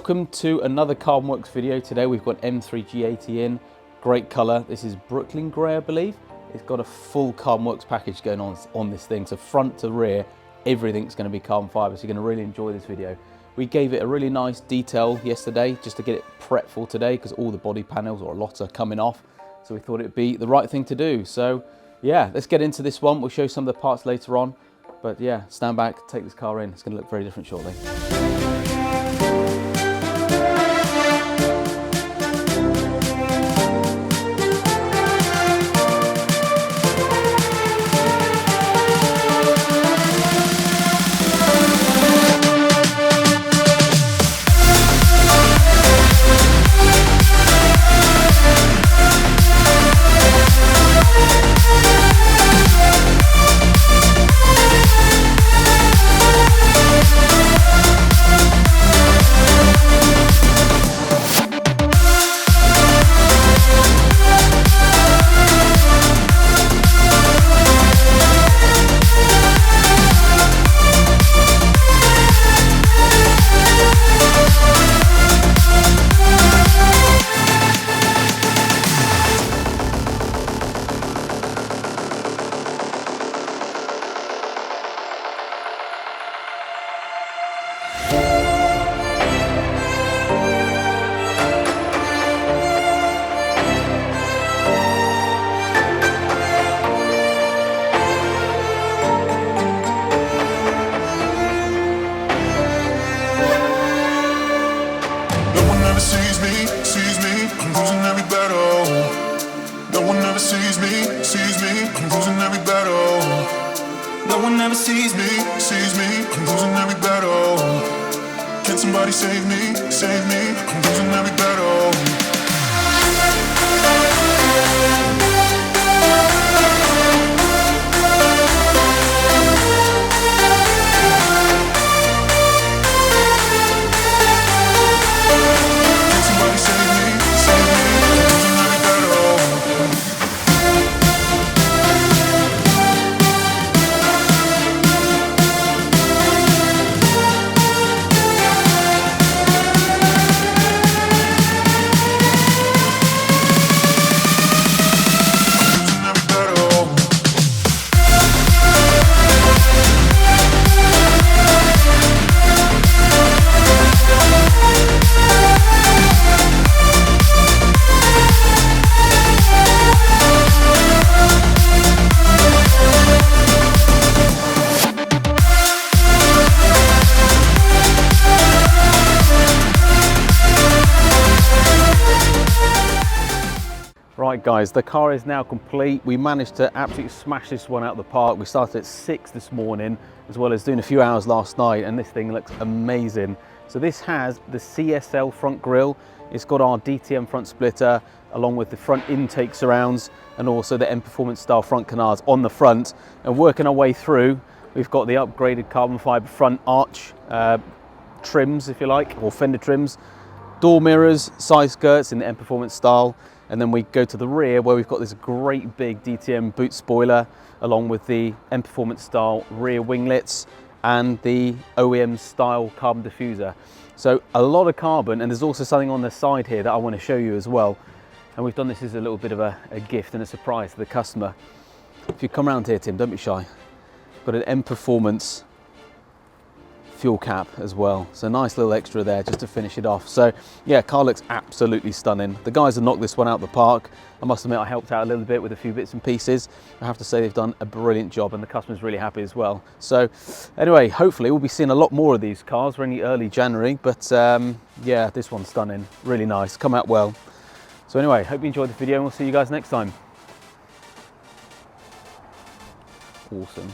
welcome to another Carbonwurks video. Today we've got M3 G80 in, great colour. This is Brooklyn grey, I believe. It's got a full Carbonwurks package going on this thing, so front to rear, everything's going to be carbon fibre, so you're going to really enjoy this video. We gave it a really nice detail yesterday just to get it prepped for today because all the body panels, or a lot, are coming off, so we thought it'd be the right thing to do. So yeah, let's get into this one. We'll show you some of the parts later on, but yeah, stand back, take this car in. It's going to look very different shortly. No one ever sees me, I'm losing every battle. Can somebody save me, I'm losing every battle. Right guys, the car is now complete. We managed to absolutely smash this one out of the park. We started at 6 this morning, as well as doing a few hours last night, and this thing looks amazing. So this has the CSL front grille. It's got our DTM front splitter, along with the front intake surrounds, and also the M Performance style front canards on the front. And working our way through, we've got the upgraded carbon fibre front arch trims, if you like, or fender trims, door mirrors, side skirts in the M Performance style. And then we go to the rear where we've got this great big DTM boot spoiler, along with the M Performance style rear winglets and the OEM style carbon diffuser. So a lot of carbon, and there's also something on the side here that I want to show you as well. And we've done this as a little bit of a gift and a surprise to the customer. If you come around here, Tim, don't be shy. Got an M Performance fuel cap as well, so nice little extra there just to finish it off. So yeah, car looks absolutely stunning. The guys have knocked this one out of the park. I must admit I helped out a little bit with a few bits and pieces. I have to say they've done a brilliant job, and the customer's really happy as well. So anyway, hopefully we'll be seeing a lot more of these cars. We're only early January, but yeah, this one's stunning, really nice, come out well. So anyway, hope you enjoyed the video, and we'll see you guys next time. Awesome.